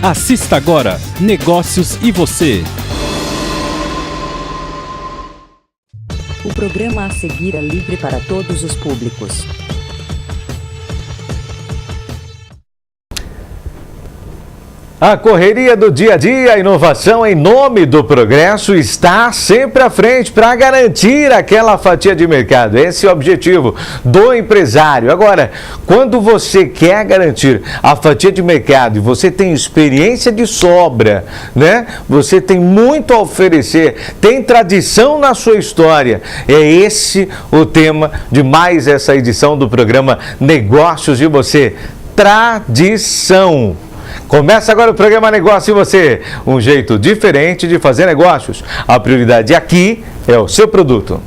Assista agora Negócios e Você. O programa a seguir é livre para todos os públicos. A correria do dia a dia, a inovação em nome do progresso está sempre à frente para garantir aquela fatia de mercado. Esse é o objetivo do empresário. Agora, quando você quer garantir a fatia de mercado e você tem experiência de sobra, né? Você tem muito a oferecer, tem tradição na sua história. É esse o tema de mais essa edição do programa Negócios e Você. Tradição. Começa agora o programa Negócio e Você, um jeito diferente de fazer negócios. A prioridade aqui é o seu produto.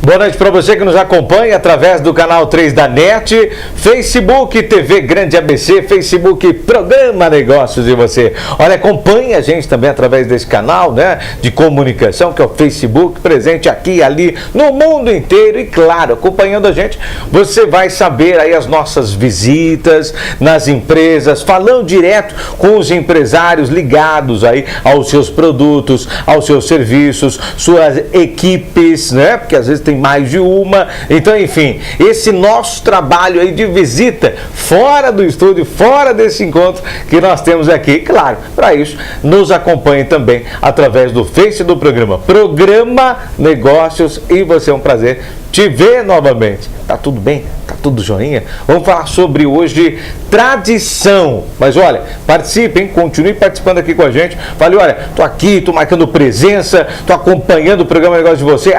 Boa noite para você que nos acompanha através do canal 3 da NET, Facebook TV Grande ABC, Facebook Programa Negócios e Você. Olha, acompanha a gente também através desse canal, né, de comunicação, que é o Facebook, presente aqui e ali no mundo inteiro. E claro, acompanhando a gente, você vai saber aí as nossas visitas nas empresas, falando direto com os empresários ligados aí aos seus produtos, aos seus serviços, suas equipes, né, porque às vezes tem mais de uma. Então, enfim, esse nosso trabalho aí de visita fora do estúdio, fora desse encontro que nós temos aqui. Claro, para isso, nos acompanhe também através do Face do programa Negócios e Você. É um prazer te ver novamente. Tá tudo bem? Tá tudo joinha? Vamos falar sobre hoje tradição. Mas olha, participem, continue participando aqui com a gente. Fale, olha, tô aqui, tô marcando presença, tô acompanhando o programa Negócio de Você.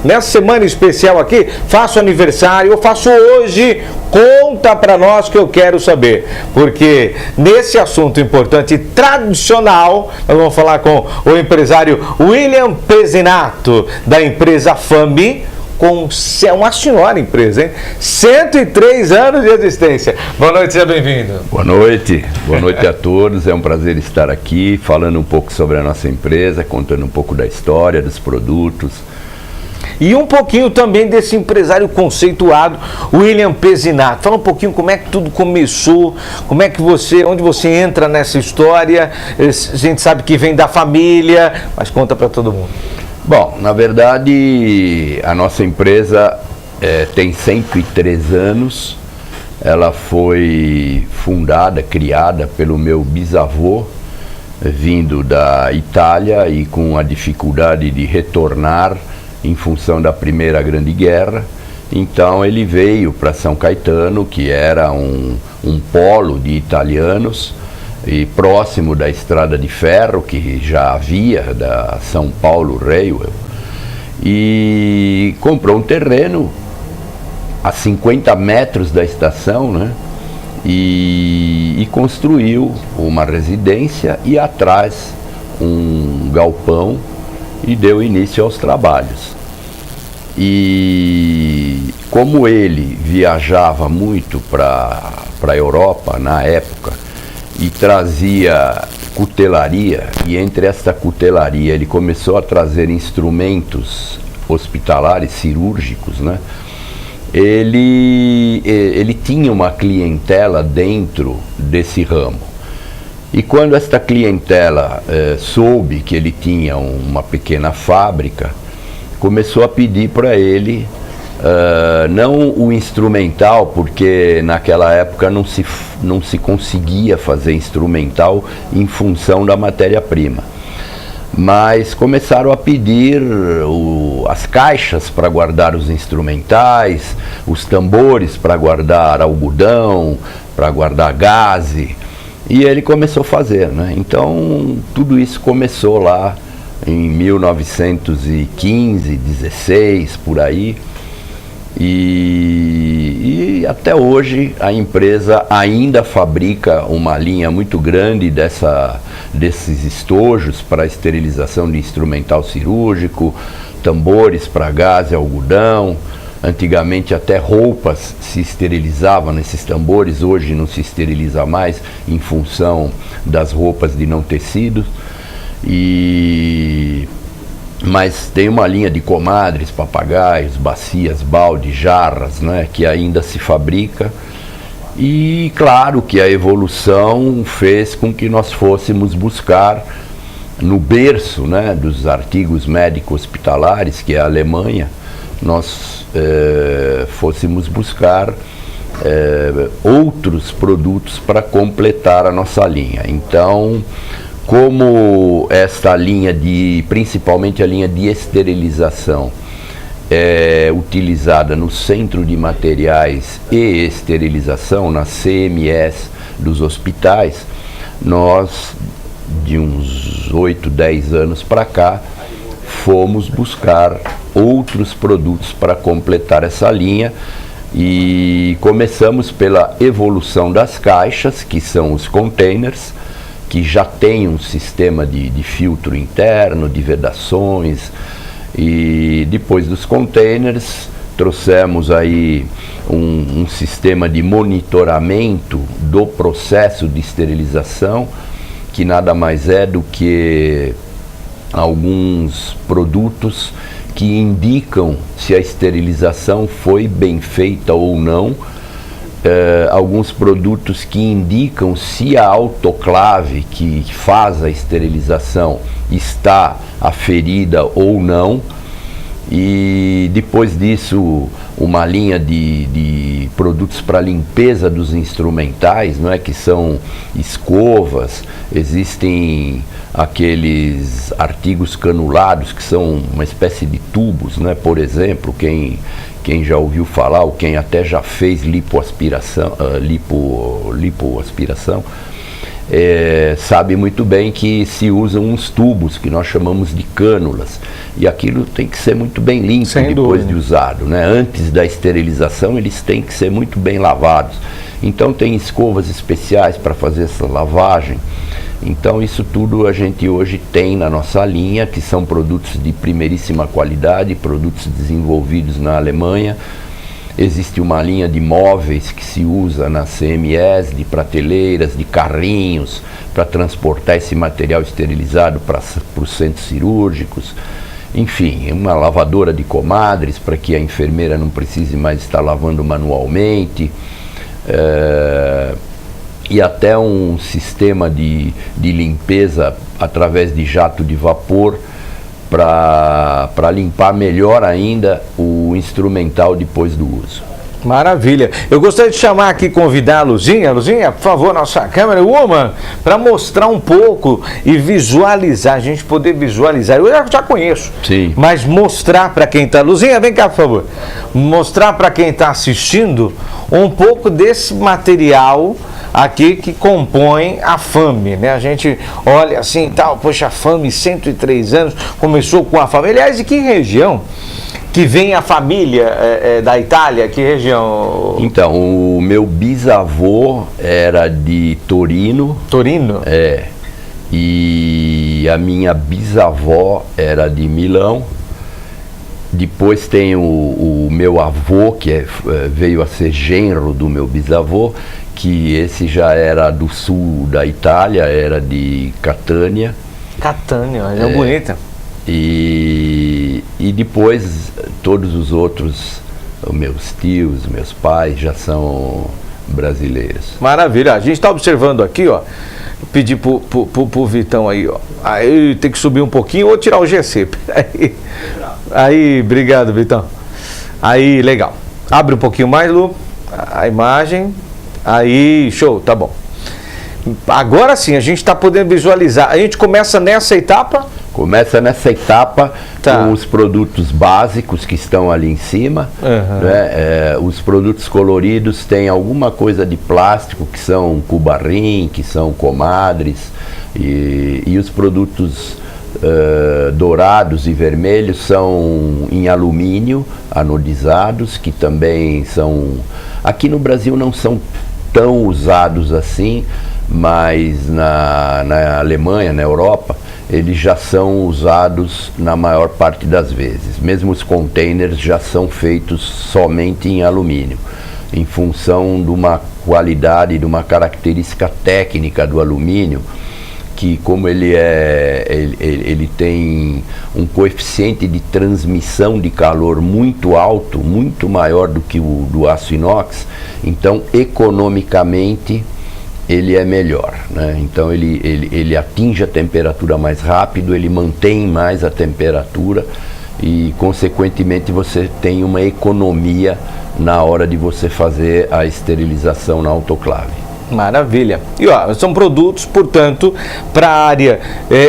Nessa semana especial aqui, faço aniversário, eu faço hoje, conta para nós que eu quero saber. Porque nesse assunto importante e tradicional, nós vamos falar com o empresário William Pezinato, da empresa FAMI, com uma senhora empresa, hein? 103 anos de existência. Boa noite, seja bem-vindo. Boa noite a todos. É um prazer estar aqui, falando um pouco sobre a nossa empresa, contando um pouco da história, dos produtos. E um pouquinho também desse empresário conceituado, William Pezinato. Fala um pouquinho como é que tudo começou, como é que onde você entra nessa história. A gente sabe que vem da família, mas conta para todo mundo. Bom, na verdade, a nossa empresa tem 103 anos. Ela foi fundada, criada pelo meu bisavô, vindo da Itália e com a dificuldade de retornar em função da Primeira Grande Guerra. Então ele veio para São Caetano, que era um polo de italianos, e próximo da estrada de ferro, que já havia, da São Paulo Railway, e comprou um terreno a 50 metros da estação, né? E construiu uma residência e atrás um galpão e deu início aos trabalhos. E como ele viajava muito para a Europa na época e trazia cutelaria, e entre esta cutelaria ele começou a trazer instrumentos hospitalares, cirúrgicos, né? Ele tinha uma clientela dentro desse ramo. E quando esta clientela soube que ele tinha uma pequena fábrica, começou a pedir para ele, não o instrumental, porque naquela época não se conseguia fazer instrumental em função da matéria-prima, mas começaram a pedir as caixas para guardar os instrumentais, os tambores para guardar algodão, para guardar gaze. E ele começou a fazer, né? Então, tudo isso começou lá em 1915, 16, por aí. E até hoje a empresa ainda fabrica uma linha muito grande desses estojos para esterilização de instrumental cirúrgico, tambores para gás e algodão. Antigamente até roupas se esterilizavam nesses tambores, hoje não se esteriliza mais em função das roupas de não tecido. Mas tem uma linha de comadres, papagaios, bacias, baldes, jarras, né, que ainda se fabrica. E claro que a evolução fez com que nós fôssemos buscar no berço, né, dos artigos médico-hospitalares, que é a Alemanha, nós fôssemos buscar outros produtos para completar a nossa linha. Então, como esta linha principalmente a linha de esterilização é utilizada no Centro de Materiais e Esterilização, na CMS dos hospitais, nós, de uns 8, 10 anos para cá, fomos buscar outros produtos para completar essa linha e começamos pela evolução das caixas, que são os containers, que já tem um sistema de filtro interno, de vedações, e depois dos containers trouxemos aí um sistema de monitoramento do processo de esterilização, que nada mais é do que alguns produtos que indicam se a esterilização foi bem feita ou não. Alguns produtos que indicam se a autoclave que faz a esterilização está aferida ou não. E depois disso, uma linha de produtos para limpeza dos instrumentais, não é, que são escovas. Existem aqueles artigos canulados que são uma espécie de tubos, né? Por exemplo, quem já ouviu falar, ou quem até já fez lipoaspiração, sabe muito bem que se usam uns tubos que nós chamamos de cânulas, e aquilo tem que ser muito bem limpo depois de usado, né? Antes da esterilização eles têm que ser muito bem lavados. Então tem escovas especiais para fazer essa lavagem. Então isso tudo a gente hoje tem na nossa linha, que são produtos de primeiríssima qualidade, produtos desenvolvidos na Alemanha. Existe uma linha de móveis que se usa na CMS, de prateleiras, de carrinhos, para transportar esse material esterilizado para os centros cirúrgicos. Enfim, uma lavadora de comadres para que a enfermeira não precise mais estar lavando manualmente. E até um sistema de limpeza através de jato de vapor para limpar melhor ainda o instrumental depois do uso. Maravilha. Eu gostaria de chamar aqui, convidar a Luzinha. Luzinha, por favor, nossa câmera woman, para mostrar um pouco e visualizar, a gente poder visualizar. Eu já conheço, sim, mas mostrar para quem está... Luzinha, vem cá, por favor. Mostrar para quem está assistindo um pouco desse material aqui que compõe a FAME, né? A gente olha assim, tal, poxa, a FAME, 103 anos, começou com a FAME. Aliás, de que região que vem a família da Itália? Que região? Então, o meu bisavô era de Torino. Torino? É. E a minha bisavó era de Milão. Depois tem o meu avô, que veio a ser genro do meu bisavô, que esse já era do sul da Itália, era de Catânia. Catânia, é bonita. E depois todos os outros, os meus tios, meus pais já são brasileiros. Maravilha. A gente está observando aqui, ó. Pedir pro Vitão aí, ó. Aí tem que subir um pouquinho ou tirar o GC. Aí, obrigado, Vitão. Aí, legal. Abre um pouquinho mais, Lu, a imagem. Aí, show, tá bom. Agora sim, a gente está podendo visualizar. A gente começa nessa etapa? Começa nessa etapa, tá, com os produtos básicos que estão ali em cima. Né? Os produtos coloridos têm alguma coisa de plástico, que são cubarrim, que são comadres, e os produtos dourados e vermelhos são em alumínio, anodizados, que também são... Aqui no Brasil não são tão usados assim, mas na Alemanha, na Europa, eles já são usados na maior parte das vezes. Mesmo os containers já são feitos somente em alumínio, em função de uma qualidade, de uma característica técnica do alumínio, que como ele tem um coeficiente de transmissão de calor muito alto, muito maior do que o do aço inox, então economicamente ele é melhor, né? Então ele atinge a temperatura mais rápido, ele mantém mais a temperatura e consequentemente você tem uma economia na hora de você fazer a esterilização na autoclave. Maravilha. E ó, são produtos, portanto, para a área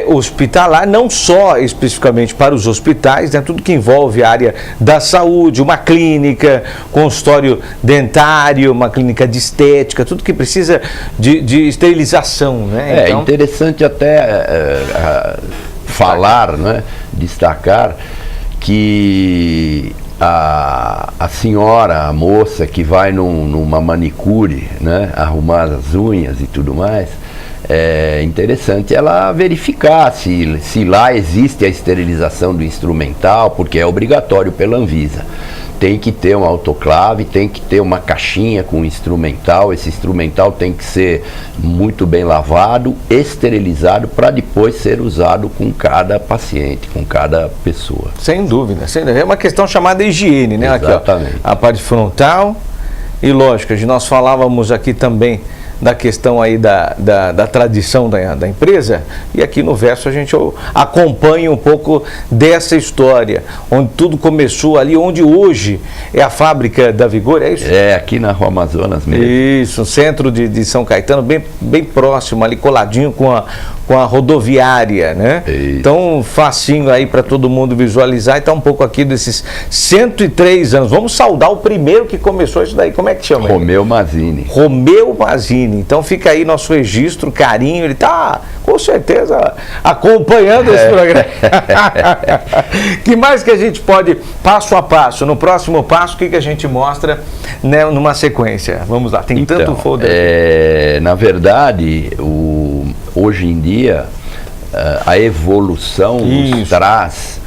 hospitalar, não só especificamente para os hospitais, né? Tudo que envolve a área da saúde, uma clínica, consultório dentário, uma clínica de estética, tudo que precisa de esterilização, né? Então... É interessante até falar, né? Destacar que a senhora, a moça que vai numa manicure, né, arrumar as unhas e tudo mais, é interessante ela verificar se lá existe a esterilização do instrumental, porque é obrigatório pela Anvisa. Tem que ter uma autoclave, tem que ter uma caixinha com instrumental, esse instrumental tem que ser muito bem lavado, esterilizado, para depois ser usado com cada paciente, com cada pessoa. Sem dúvida, sem dúvida. É uma questão chamada higiene, né? Exatamente. Aqui, ó, a parte frontal e lógico, nós falávamos aqui também da questão aí da tradição da empresa, e aqui no verso a gente acompanha um pouco dessa história, onde tudo começou ali, onde hoje é a fábrica da Vigor, é isso? É, aqui na Rua Amazonas mesmo. Isso, centro de São Caetano, bem próximo, ali coladinho com a rodoviária, né? Isso. Então, facinho aí para todo mundo visualizar, e tá um pouco aqui desses 103 anos. Vamos saudar o primeiro que começou isso daí, como é que chama? Romeu Mazzini. Romeu Mazzini. Então fica aí nosso registro, carinho, ele tá com certeza acompanhando esse programa. Que mais que a gente pode, passo a passo, no próximo passo, o que a gente mostra, né, numa sequência? Vamos lá, tem então, tanto folder. Na verdade, hoje em dia, a evolução nos traz,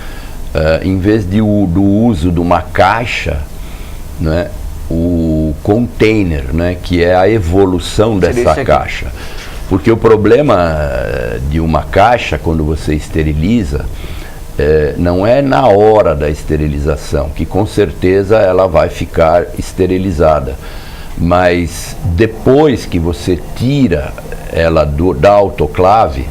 em vez do uso de uma caixa, né, o container, né, que é a evolução dessa caixa. Porque o problema de uma caixa, quando você esteriliza, não é na hora da esterilização, que com certeza ela vai ficar esterilizada. Mas depois que você tira ela da autoclave,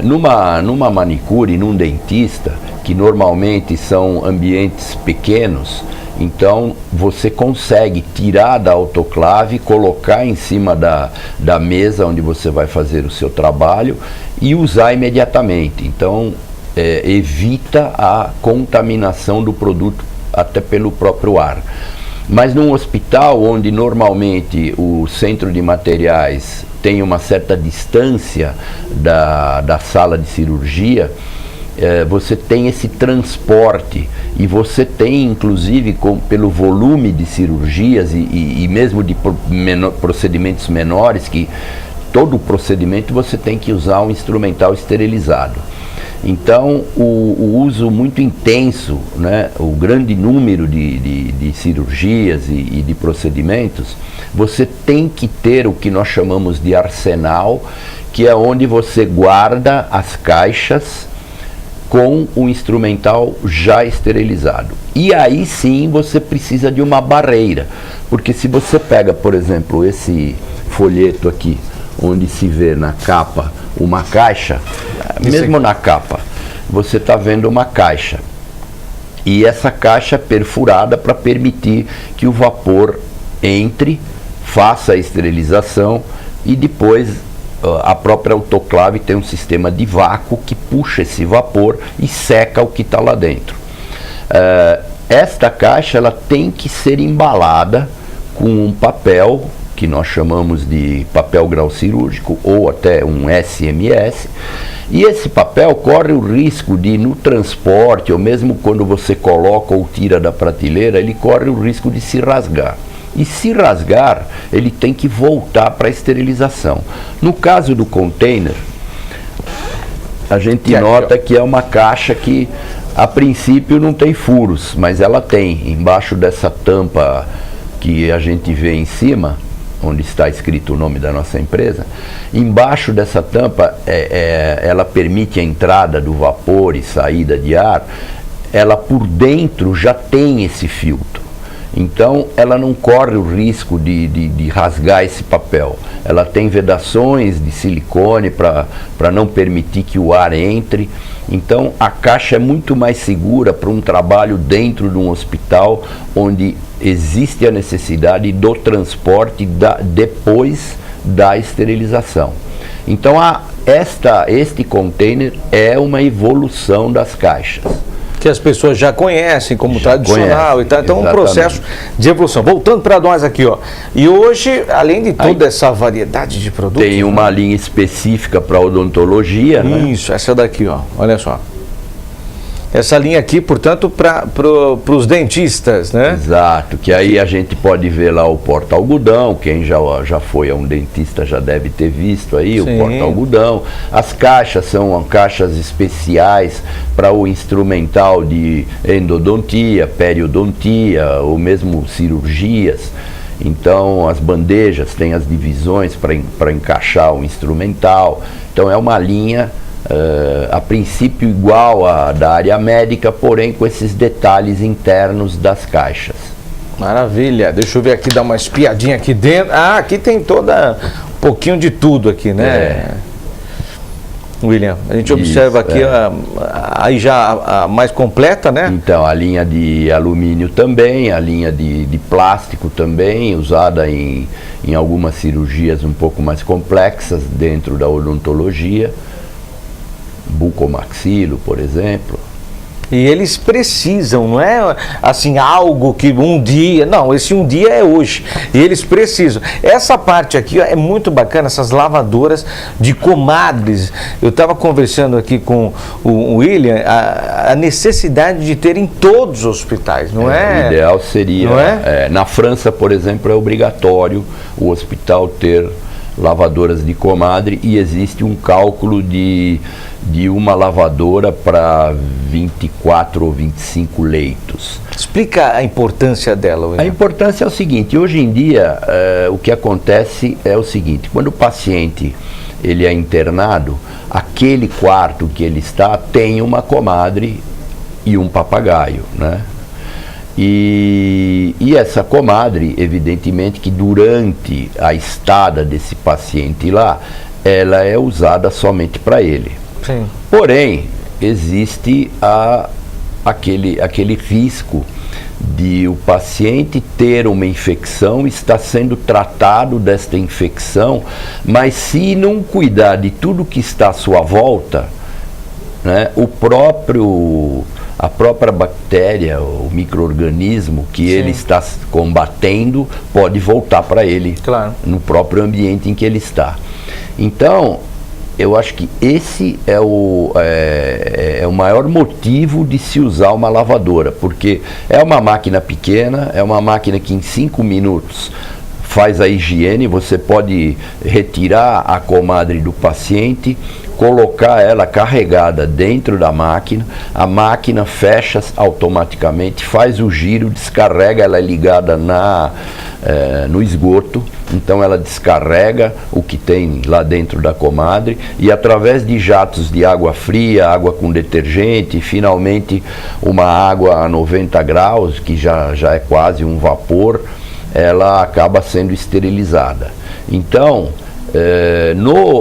numa manicure, num dentista, que normalmente são ambientes pequenos, então você consegue tirar da autoclave, colocar em cima da mesa onde você vai fazer o seu trabalho e usar imediatamente. Então evita a contaminação do produto até pelo próprio ar. Mas num hospital onde normalmente o centro de materiais tem uma certa distância da sala de cirurgia, você tem esse transporte e você tem, inclusive, pelo volume de cirurgias e mesmo de procedimentos menores, que todo procedimento você tem que usar um instrumental esterilizado. Então, o uso muito intenso, né, o grande número de cirurgias e de procedimentos, você tem que ter o que nós chamamos de arsenal, que é onde você guarda as caixas com o instrumental já esterilizado. E aí sim você precisa de uma barreira, porque se você pega, por exemplo, esse folheto aqui, onde se vê na capa uma caixa, mesmo na capa, você está vendo uma caixa. E essa caixa é perfurada para permitir que o vapor entre, faça a esterilização e depois a própria autoclave tem um sistema de vácuo que puxa esse vapor e seca o que está lá dentro. Esta caixa ela tem que ser embalada com um papel que nós chamamos de papel grau cirúrgico ou até um SMS, e esse papel corre o risco de, no transporte, ou mesmo quando você coloca ou tira da prateleira, ele corre o risco de se rasgar. E se rasgar, ele tem que voltar para a esterilização. No caso do container, a gente nota que é uma caixa que, a princípio, não tem furos, mas ela tem, embaixo dessa tampa que a gente vê em cima, onde está escrito o nome da nossa empresa, embaixo dessa tampa ela permite a entrada do vapor e saída de ar, ela por dentro já tem esse filtro. Então ela não corre o risco de rasgar esse papel. Ela tem vedações de silicone para não permitir que o ar entre. Então a caixa é muito mais segura para um trabalho dentro de um hospital onde existe a necessidade do transporte depois da esterilização. Então este container é uma evolução das caixas. Que as pessoas já conhecem como tradicional e tal. Então, um processo de evolução. Voltando para nós aqui, ó. E hoje, além de toda essa variedade de produtos... Tem uma linha específica para odontologia, né? Isso, essa daqui, ó. Olha só. Essa linha aqui, portanto, para os dentistas, né? Exato, que aí a gente pode ver lá o porta-algodão, quem já foi a um dentista já deve ter visto aí. Sim. O porta-algodão. As caixas são caixas especiais para o instrumental de endodontia, periodontia, ou mesmo cirurgias. Então, as bandejas têm as divisões para encaixar o instrumental. Então, é uma linha... a princípio igual à da área médica, porém com esses detalhes internos das caixas. Maravilha, deixa eu ver aqui, dar uma espiadinha aqui dentro. Ah, aqui tem toda um pouquinho de tudo aqui, né? William, a gente observa aqui aí já a mais completa, né? Então, a linha de alumínio também, a linha de plástico também, usada em algumas cirurgias um pouco mais complexas dentro da odontologia. Bucomaxilo, por exemplo. E eles precisam, não é assim algo que um dia, não, esse um dia é hoje, e eles precisam. Essa parte aqui, ó, é muito bacana, essas lavadoras de comadres. Eu estava conversando aqui com o William, a necessidade de ter em todos os hospitais, não é? O ideal seria, não é? Na França, por exemplo, é obrigatório o hospital ter lavadoras de comadre, e existe um cálculo de uma lavadora para 24 ou 25 leitos. Explica a importância dela, William. A importância é o seguinte: hoje em dia o que acontece é o seguinte: quando o paciente ele é internado, aquele quarto que ele está tem uma comadre e um papagaio, né? E essa comadre, evidentemente que durante a estada desse paciente lá, ela é usada somente para ele. Sim. Porém, existe aquele risco de o paciente ter uma infecção, está sendo tratado desta infecção, mas se não cuidar de tudo que está à sua volta, né, a própria bactéria, o micro-organismo que ele está combatendo pode voltar para ele, claro, no próprio ambiente em que ele está. Então, eu acho que esse é o maior motivo de se usar uma lavadora, porque é uma máquina pequena, é uma máquina que em 5 minutos faz a higiene. Você pode retirar a comadre do paciente, colocar ela carregada dentro da máquina, a máquina fecha automaticamente, faz o giro, descarrega, ela é ligada no esgoto, então ela descarrega o que tem lá dentro da comadre, e através de jatos de água fria, água com detergente, e finalmente uma água a 90 graus, que já é quase um vapor, ela acaba sendo esterilizada. Então,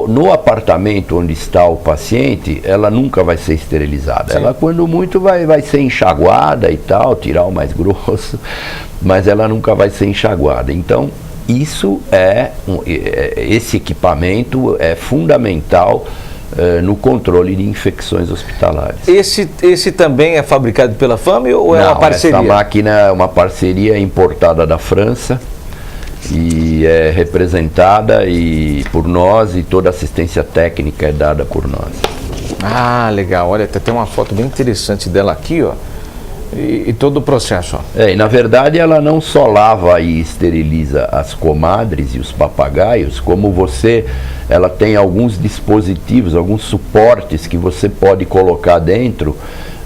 no apartamento onde está o paciente, ela nunca vai ser esterilizada. Sim. Ela, quando muito, vai ser enxaguada e tal, tirar o mais grosso, mas ela nunca vai ser enxaguada. Então, esse equipamento é fundamental no controle de infecções hospitalares. Esse também é fabricado pela FAME ou é uma parceria? Essa máquina é uma parceria importada da França, e é representada por nós, e toda a assistência técnica é dada por nós. Ah, legal. Olha, tem uma foto bem interessante dela aqui, ó. E todo o processo, ó. E na verdade ela não só lava e esteriliza as comadres e os papagaios, como ela tem alguns dispositivos, alguns suportes que você pode colocar dentro,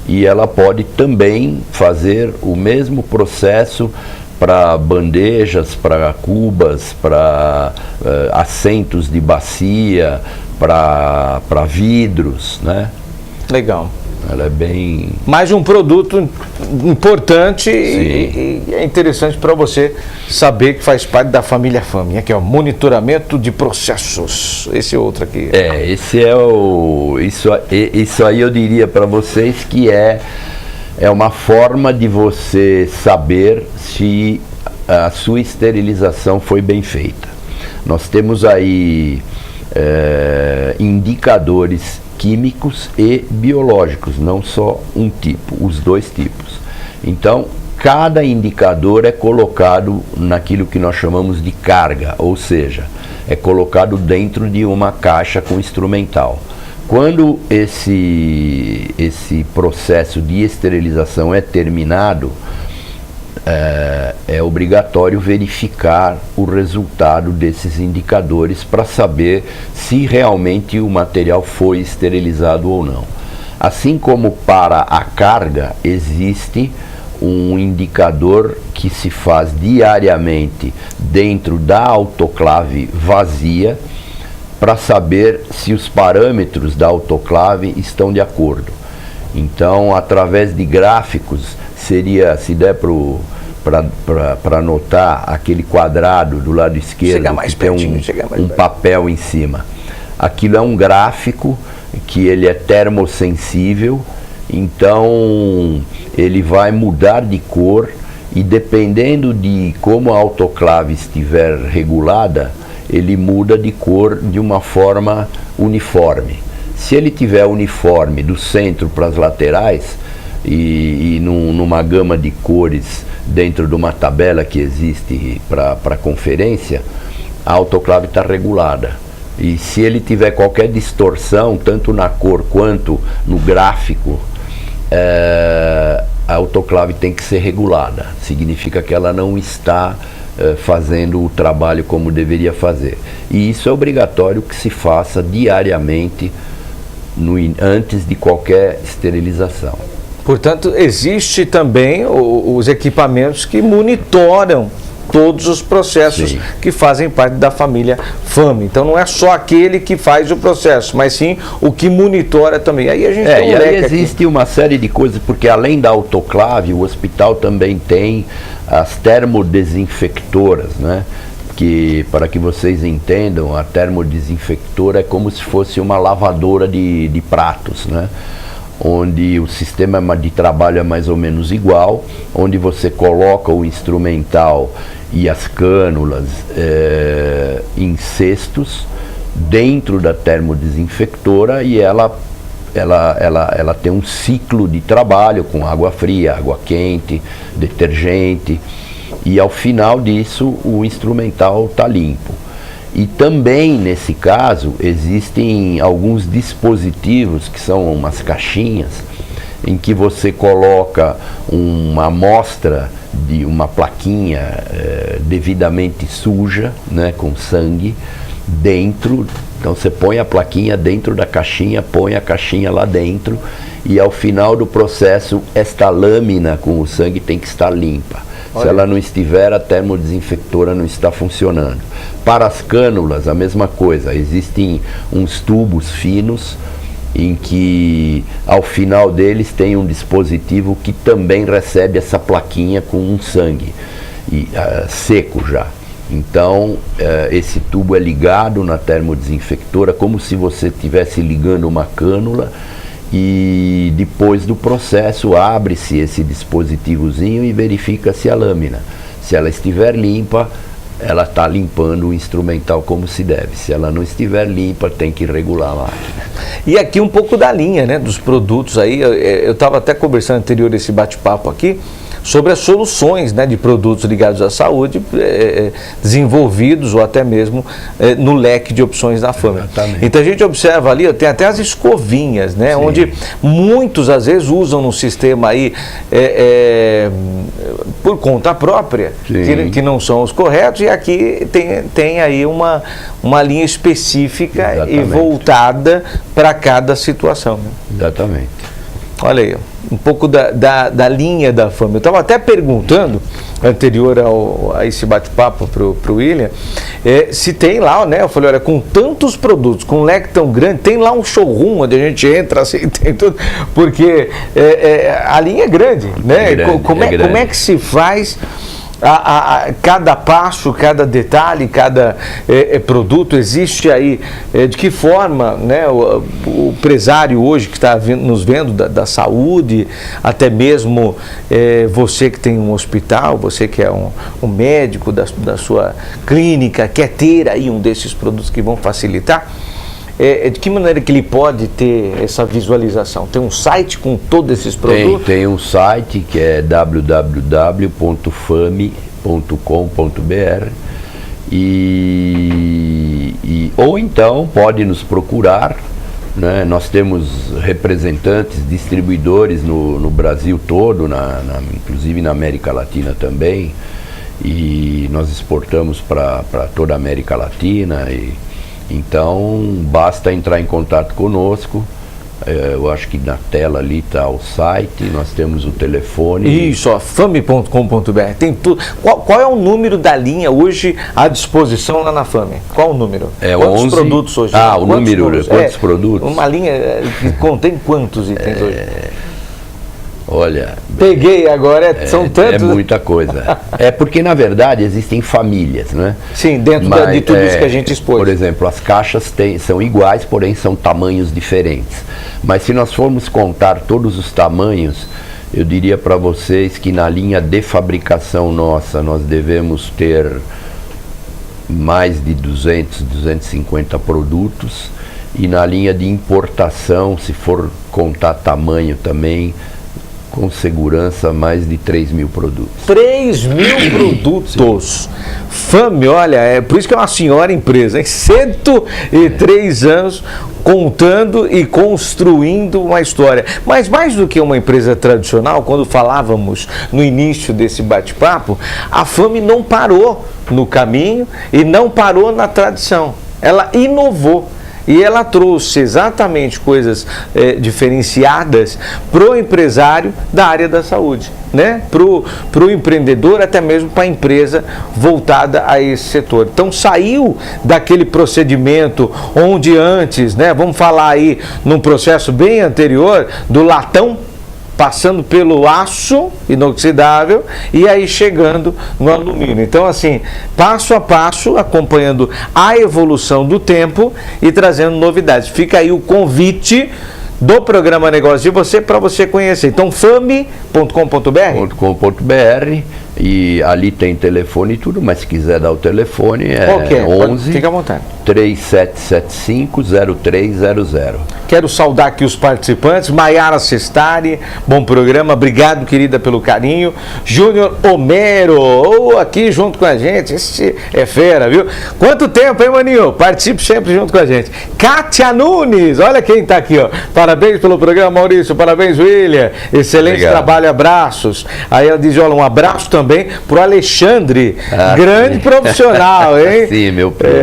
e ela pode também fazer o mesmo processo para bandejas, para cubas, para assentos de bacia, para vidros, né? Legal. Ela é bem... Mais um produto importante e é interessante para você saber que faz parte da família FAMI. Aqui, ó, monitoramento de processos. Esse outro aqui. Esse é isso aí eu diria para vocês que é uma forma de você saber se a sua esterilização foi bem feita. Nós temos aí indicadores químicos e biológicos, não só um tipo, os dois tipos. Então, cada indicador é colocado naquilo que nós chamamos de carga, ou seja, é colocado dentro de uma caixa com instrumental. Quando esse processo de esterilização é terminado, é obrigatório verificar o resultado desses indicadores para saber se realmente o material foi esterilizado ou não. Assim como para a carga, existe um indicador que se faz diariamente dentro da autoclave vazia para saber se os parâmetros da autoclave estão de acordo. Então, através de gráficos, se der para anotar aquele quadrado do lado esquerdo que tem um papel em cima. Aquilo é um gráfico que ele é termossensível, então ele vai mudar de cor, e dependendo de como a autoclave estiver regulada, ele muda de cor de uma forma uniforme. Se ele tiver uniforme do centro para as laterais e numa gama de cores dentro de uma tabela que existe para conferência, a autoclave está regulada. E se ele tiver qualquer distorção, tanto na cor quanto no gráfico, a autoclave tem que ser regulada. Significa que ela não está fazendo o trabalho como deveria fazer. E isso é obrigatório que se faça diariamente antes de qualquer esterilização. Portanto, existe também os equipamentos que monitoram todos os processos que fazem parte da família FAMI. Então não é só aquele que faz o processo, mas sim o que monitora também. Aí a gente tem aí existe uma série de coisas, porque além da autoclave, o hospital também tem as termodesinfectoras, né? Que, para que vocês entendam, a termodesinfectora é como se fosse uma lavadora de pratos, né? Onde o sistema de trabalho é mais ou menos igual, onde você coloca o instrumental e as cânulas em cestos dentro da termodesinfectora, e ela tem um ciclo de trabalho com água fria, água quente, detergente, e ao final disso o instrumental está limpo. E também, nesse caso, existem alguns dispositivos que são umas caixinhas em que você coloca uma amostra de uma plaquinha devidamente suja, né, com sangue, dentro. Então você põe a plaquinha dentro da caixinha, põe a caixinha lá dentro, e ao final do processo esta lâmina com o sangue tem que estar limpa. Se ela não estiver, a termodesinfectora não está funcionando. Para as cânulas, a mesma coisa. Existem uns tubos finos em que ao final deles tem um dispositivo que também recebe essa plaquinha com um sangue seco já. Então esse tubo é ligado na termodesinfectora como se você estivesse ligando uma cânula, e depois do processo abre-se esse dispositivozinho e verifica-se a lâmina. Se ela estiver limpa, ela está limpando o instrumental como se deve. Se ela não estiver limpa, tem que regular a máquina. E aqui um pouco da linha, né, dos produtos aí. Eu estava até conversando anterior esse bate-papo aqui sobre as soluções, né, de produtos ligados à saúde desenvolvidos ou até mesmo no leque de opções da FAME. Exatamente. Então a gente observa ali, tem até as escovinhas, né, Sim. onde muitos às vezes usam no sistema aí por conta própria, que não são os corretos, e aqui tem aí uma linha específica. Exatamente. E voltada para cada situação. Né? Exatamente. Olha aí, um pouco da linha da FAME. Eu estava até perguntando, anterior a esse bate-papo para o William, se tem lá, né? Eu falei, olha, com tantos produtos, com um leque tão grande, tem lá um showroom onde a gente entra, assim, tem tudo, porque a linha é grande, né? Como é que se faz cada passo, cada detalhe, cada produto? Existe aí, de que forma, né, o empresário hoje que está nos vendo da saúde, até mesmo você que tem um hospital, você que é um médico da sua clínica, quer ter aí um desses produtos que vão facilitar, de que maneira que ele pode ter essa visualização? Tem um site com todos esses produtos? Tem um site que é www.fame.com.br ou então pode nos procurar, né? Nós temos representantes, distribuidores no Brasil todo, inclusive na América Latina também, e nós exportamos para toda a América Latina. Então, basta entrar em contato conosco. Eu acho que na tela ali está o site, nós temos o telefone. Isso, ó, fame.com.br, tem tudo. Qual é o número da linha hoje à disposição lá na FAME? Qual o número? Quantos 11... produtos hoje? O número, quantos produtos? Uma linha que contém quantos itens hoje? Olha... Peguei agora, são tantos... É muita coisa. Porque, na verdade, existem famílias, né? Sim, dentro de tudo isso que a gente expôs. Por exemplo, as caixas são iguais, porém são tamanhos diferentes. Mas se nós formos contar todos os tamanhos, eu diria para vocês que na linha de fabricação nossa, nós devemos ter mais de 200, 250 produtos. E na linha de importação, se for contar tamanho também, com segurança, mais de 3.000 produtos. 3.000 produtos. FAME, olha, é por isso que é uma senhora empresa, hein? 103 anos contando e construindo uma história. Mas mais do que uma empresa tradicional, quando falávamos no início desse bate-papo, a FAME não parou no caminho e não parou na tradição. Ela inovou. E ela trouxe exatamente coisas diferenciadas para o empresário da área da saúde, né? Para o empreendedor, até mesmo para a empresa voltada a esse setor. Então saiu daquele procedimento onde antes, né? Vamos falar aí num processo bem anterior, do latão, passando pelo aço inoxidável e aí chegando no alumínio. Então, assim, passo a passo, acompanhando a evolução do tempo e trazendo novidades. Fica aí o convite do programa Negócio de Você para você conhecer. Então, fame.com.br e ali tem telefone e tudo, mas se quiser dar o telefone é 11 fica à vontade. 3775-0300. Quero saudar aqui os participantes. Maiara Sestari, bom programa, obrigado, querida, pelo carinho. Júnior Homero, aqui junto com a gente, esse é fera, viu? Quanto tempo, hein, maninho? Participe sempre junto com a gente. Kátia Nunes, olha quem tá aqui, ó. Parabéns pelo programa, Maurício, parabéns, William. Excelente trabalho, abraços. Aí ela diz, olha, um abraço também pro Alexandre, grande profissional, hein? Sim, meu primo.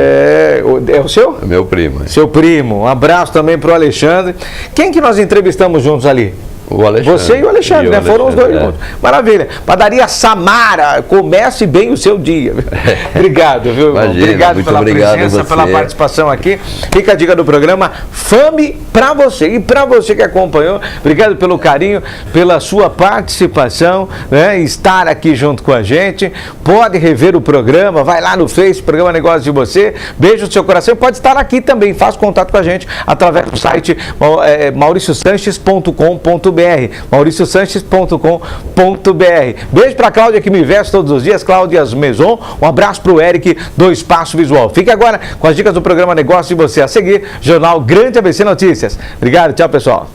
É o seu? Meu primo. Seu primo. Um abraço também pro Alexandre. Quem que nós entrevistamos juntos ali? O Alexandre. Você e o Alexandre, né? Foram os dois juntos. Maravilha. Padaria Samara, comece bem o seu dia. Obrigado, viu? Imagina, obrigado pela presença, pela participação aqui. Fica a dica do programa Fame pra você. E pra você que acompanhou, obrigado pelo carinho, pela sua participação, né? Estar aqui junto com a gente. Pode rever o programa, vai lá no Face, Programa Negócio de Você. Beijo no seu coração. Pode estar aqui também, faça contato com a gente através do site mauriciosanches.com.br. mauriciosanches.com.br. Beijo pra Cláudia que me veste todos os dias, Cláudia Meson. Um abraço pro Eric do Espaço Visual. Fique agora com as dicas do programa Negócio de Você. A seguir, Jornal Grande ABC Notícias. Obrigado, tchau, pessoal.